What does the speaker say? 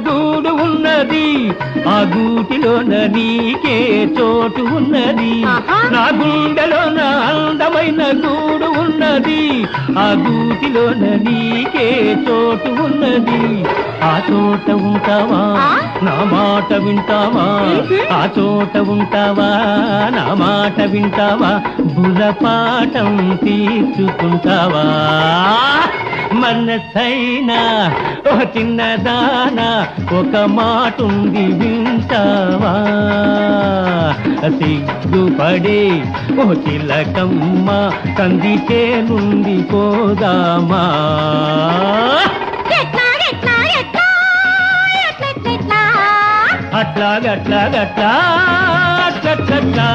గూడు ఉన్నది, ఆ గూటిలోన నీకే చోటు ఉన్నది. నా గుండెలోన అందమైన గూడు ఉన్నది, ఆ గూటిలోన నీకే చోటు ఉన్నది. ఆ చోట ఉంటావా, నా మాట వింటావా? ఆ చోట ఉంటావా, నా మాట వింటావా? బుర్రపాఠం తీర్చుకుంటావా? మనసైనా ఓ చిన్నదానా, ఒక మాటుంది వింటావా? సిగ్గుపడే ఓ చిలకమ్మ, కందికే నుండి పోదామా? అట్లాగట్లాగట్లా అట్లట్లా